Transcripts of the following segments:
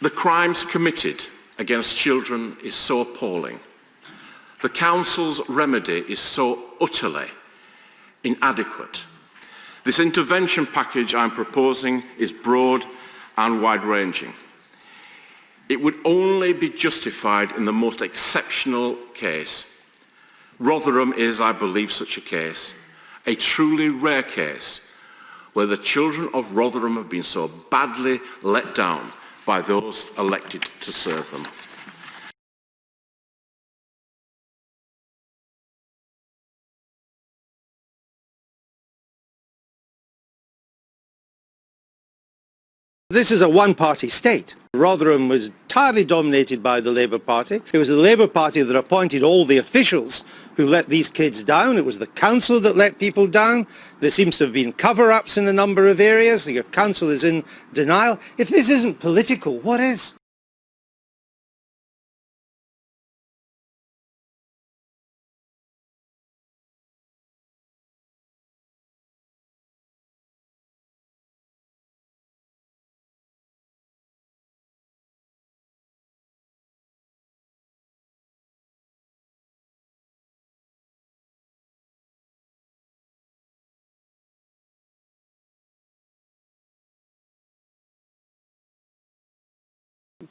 The crimes committed against children is so appalling. The Council's remedy is so utterly inadequate. This intervention package I'm proposing is broad and wide-ranging. It would only be justified in the most exceptional case. Rotherham is, I believe, such a case, a truly rare case where the children of Rotherham have been so badly let down by those elected to serve them. This is a one-party state. Rotherham was entirely dominated by the Labour Party. It was the Labour Party that appointed all the officials who let these kids down. It was the council that let people down. There seems to have been cover-ups in a number of areas. The council is in denial. If this isn't political, what is?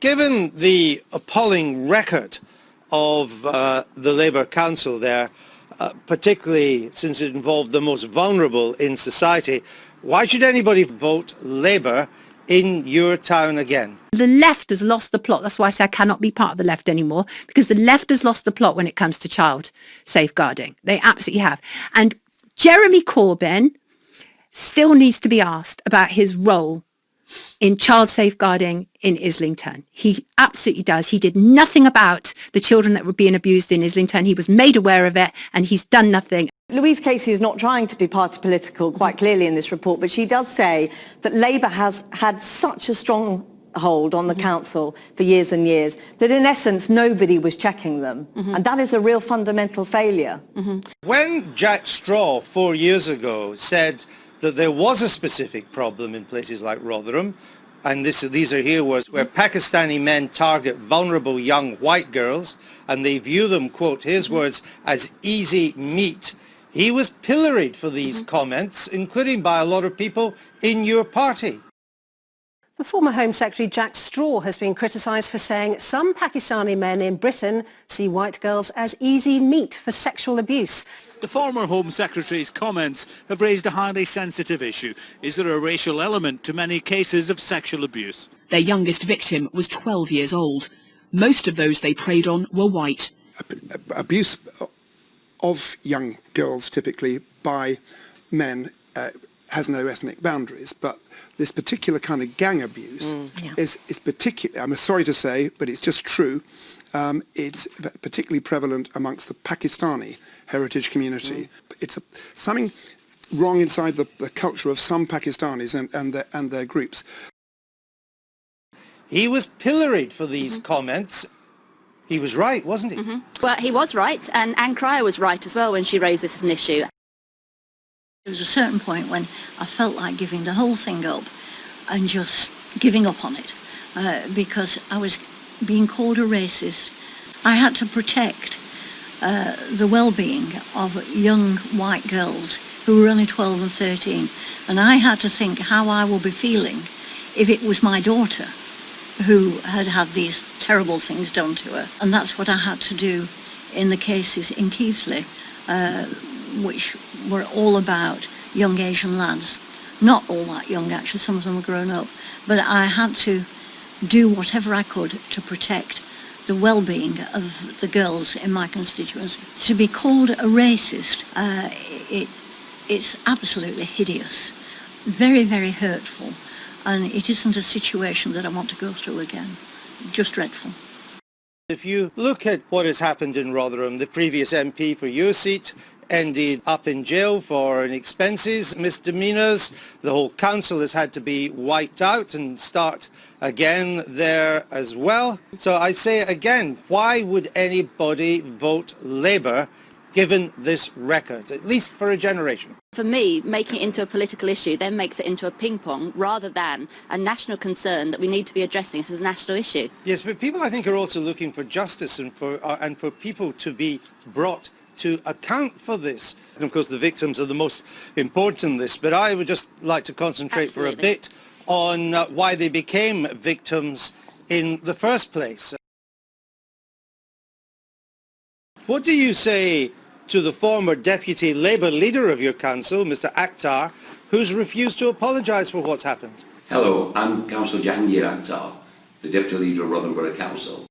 Given the appalling record of the Labour Council there, particularly since it involved the most vulnerable in society, why should anybody vote Labour in your town again? The left has lost the plot. That's why I say I cannot be part of the left anymore, because the left has lost the plot when it comes to child safeguarding. They absolutely have. And Jeremy Corbyn still needs to be asked about his role in child safeguarding in Islington. He absolutely does. He did nothing about the children that were being abused in Islington. He was made aware of it and he's done nothing. Louise Casey is not trying to be party political quite clearly in this report, but she does say that Labour has had such a strong hold on the council for years and years that in essence nobody was checking them. And that is a real fundamental failure. When Jack Straw 4 years ago said that there was a specific problem in places like Rotherham, and these are here words, where Pakistani men target vulnerable young white girls and they view them, quote, his words, as easy meat. He was pilloried for these comments, including by a lot of people in your party. The former Home Secretary Jack Straw has been criticised for saying some Pakistani men in Britain see white girls as easy meat for sexual abuse. The former Home Secretary's comments have raised a highly sensitive issue. Is there a racial element to many cases of sexual abuse? Their youngest victim was 12 years old. Most of those they preyed on were white. Abuse of young girls, typically by men, has no ethnic boundaries, but this particular kind of gang abuse is particularly, I'm sorry to say, but it's just true, it's particularly prevalent amongst the Pakistani heritage community. It's something wrong inside the culture of some Pakistanis and their groups. He was pilloried for these comments. He was right, wasn't he? Well, he was right, and Anne Cryer was right as well when she raised this as an issue. There was a certain point when I felt like giving the whole thing up and just giving up on it because I was being called a racist. I had to protect the well-being of young white girls who were only 12 and 13, and I had to think how I would be feeling if it was my daughter who had had these terrible things done to her. And that's what I had to do in the cases in Keighley, which were all about young Asian lads. Not all that young, actually, some of them were grown up. But I had to do whatever I could to protect the well-being of the girls in my constituency. To be called a racist, it's absolutely hideous, very, very hurtful, and it isn't a situation that I want to go through again. Just dreadful. If you look at what has happened in Rotherham, the previous MP for your seat ended up in jail for expenses, misdemeanours. The whole council has had to be wiped out and start again there as well. So I say again, why would anybody vote Labour given this record, at least for a generation? For me, making it into a political issue then makes it into a ping-pong rather than a national concern that we need to be addressing it as a national issue. Yes, but people, I think, are also looking for justice and for people to be brought to account for this. And of course, the victims are the most important in this, but I would just like to concentrate for a bit on why they became victims in the first place. What do you say to the former deputy Labour leader of your council, Mr Akhtar, who's refused to apologise for what's happened? Hello, I'm Councillor Jahangir Akhtar, the deputy leader of Rotherham Borough Council.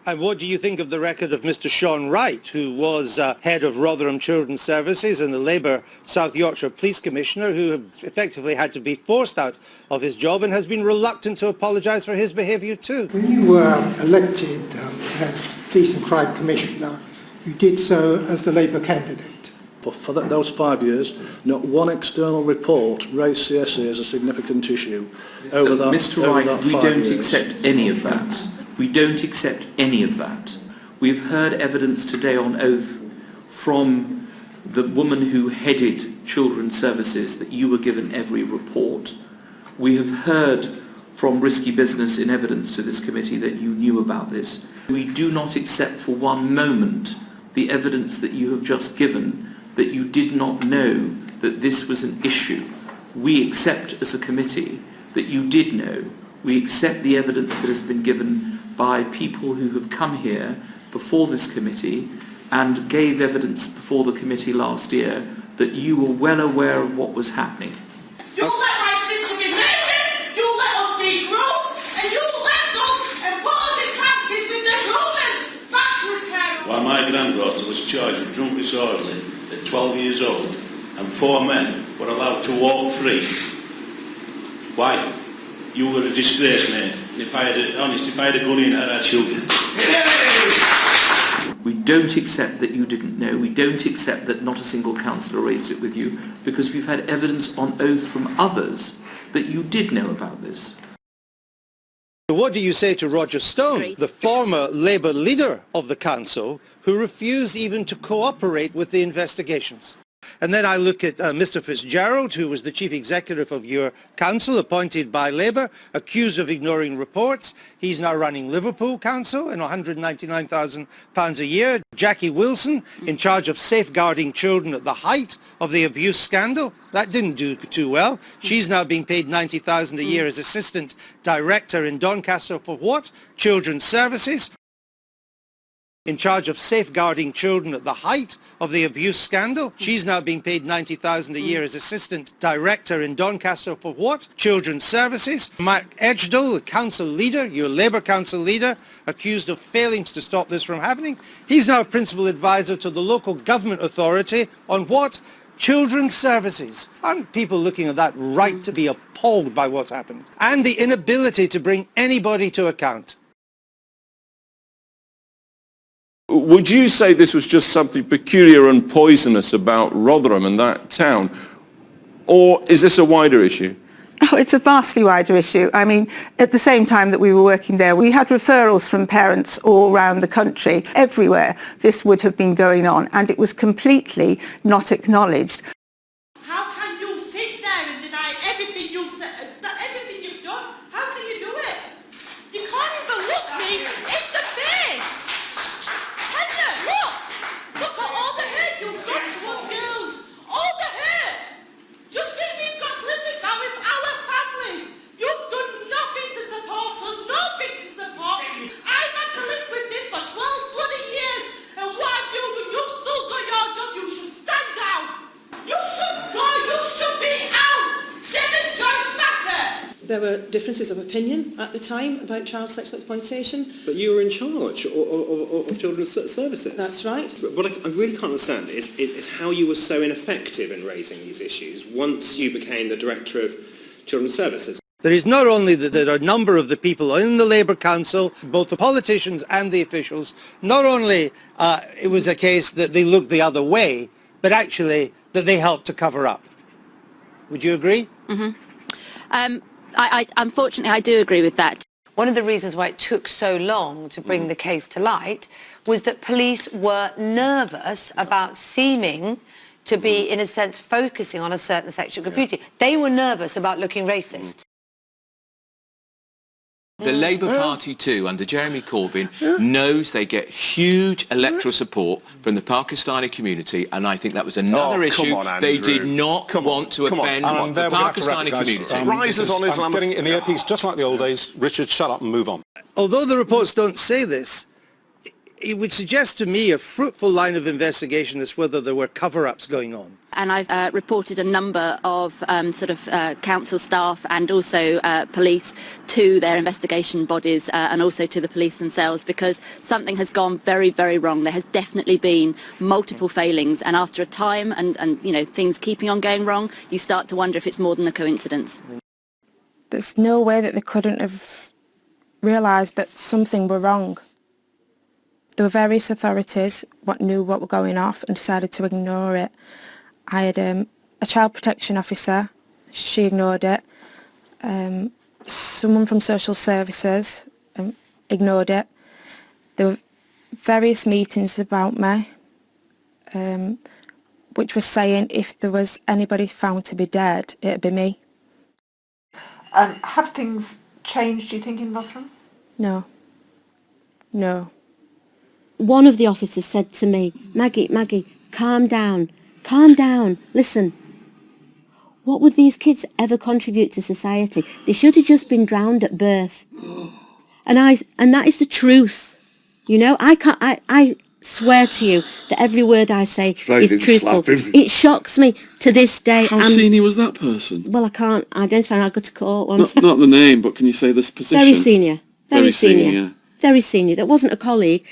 And what do you think of the record of Mr Sean Wright, who was head of Rotherham Children's Services and the Labour South Yorkshire Police Commissioner, who effectively had to be forced out of his job and has been reluctant to apologise for his behaviour too? When you were elected as Police and Crime Commissioner, you did so as the Labour candidate. For those 5 years, not one external report raised CSE as a significant issue over that. Mr Wright, we don't accept any of that. We don't accept any of that. We've heard evidence today on oath from the woman who headed Children's Services that you were given every report. We have heard from Risky Business in evidence to this committee that you knew about this. We do not accept for one moment the evidence that you have just given that you did not know that this was an issue. We accept as a committee that you did know. We accept the evidence that has been given by people who have come here before this committee and gave evidence before the committee last year that you were well aware of what was happening. You let my sister be naked, you let us be groomed, and you let us impose the taxes with the grooming. That's what's While my granddaughter was charged with drunk disorderly at 12 years old and 4 men were allowed to walk free. Why? You were a disgrace, mate. And if I had a gun in her, I'd shoot you. We don't accept that you didn't know. We don't accept that not a single councillor raised it with you, because we've had evidence on oath from others that you did know about this. What do you say to Roger Stone, the former Labour leader of the council, who refused even to cooperate with the investigations? And then I look at Mr Fitzgerald, who was the chief executive of your council, appointed by Labour, accused of ignoring reports. He's now running Liverpool Council and £199,000 a year. Jackie Wilson, in charge of safeguarding children at the height of the abuse scandal. That didn't do too well. She's now being paid £90,000 a year as assistant director in Doncaster for what? Children's Services. In charge of safeguarding children at the height of the abuse scandal. She's now being paid £90,000 a year as assistant director in Doncaster for what? Children's Services. Mark Edgedale, the council leader, your Labour council leader, accused of failing to stop this from happening. He's now principal advisor to the local government authority on what? Children's Services. Aren't people looking at that right to be appalled by what's happened? And the inability to bring anybody to account. Would you say this was just something peculiar and poisonous about Rotherham and that town? Or is this a wider issue? Oh, it's a vastly wider issue. I mean, at the same time that we were working there, we had referrals from parents all around the country. Everywhere this would have been going on, and it was completely not acknowledged. How can you sit there and deny everything you said, everything you've done? How can you do it? You can't even look me in the face. Can you? Look at all the hurt you've done to us girls. All the hurt. Just think we've got to live with that with our families. You've done nothing to support us, nothing to support. I've had to live with this for 12 bloody years. And what have you done? You've still got your job. You should stand down. You should go. You should be out. Get this choice back. There were differences of opinion at the time about child sexual exploitation. But you were in charge of children's services. That's right. But what I really can't understand is how you were so ineffective in raising these issues once you became the director of children's services. There is not only that there are a number of the people in the Labour Council, both the politicians and the officials, not only it was a case that they looked the other way, but actually that they helped to cover up. Would you agree? Mm-hmm. Unfortunately, I do agree with that. One of the reasons why it took so long to bring the case to light was that police were nervous about seeming to be, in a sense, focusing on a certain sexual community. They were nervous about looking racist. The Labour Party too, under Jeremy Corbyn, knows they get huge electoral support from the Pakistani community, and I think that was another issue. They did not want to offend the Pakistani community. Rises on Islam. I'm getting in the earpiece just like the old days. Richard, shut up and move on. Although the reports don't say this, it would suggest to me a fruitful line of investigation as whether there were cover-ups going on. And I've reported a number of council staff and also police to their investigation bodies and also to the police themselves, because something has gone very, very wrong. There has definitely been multiple failings, and after a time and you know, things keeping on going wrong, you start to wonder if it's more than a coincidence. There's no way that they couldn't have realised that something were wrong. There were various authorities what knew what were going off and decided to ignore it. I had a child protection officer, she ignored it. Someone from social services ignored it. There were various meetings about me, which was saying if there was anybody found to be dead, it'd be me. Have things changed, do you think, in Rotherham? No. No. One of the officers said to me, Maggie, calm down, listen. What would these kids ever contribute to society? They should have just been drowned at birth. And that is the truth. You know, I swear to you that every word I say is truthful. It shocks me to this day. How senior was that person? Well, I can't identify. I'll go to court once. Not the name, but can you say this position? Very senior. Very senior. Very senior. That wasn't a colleague.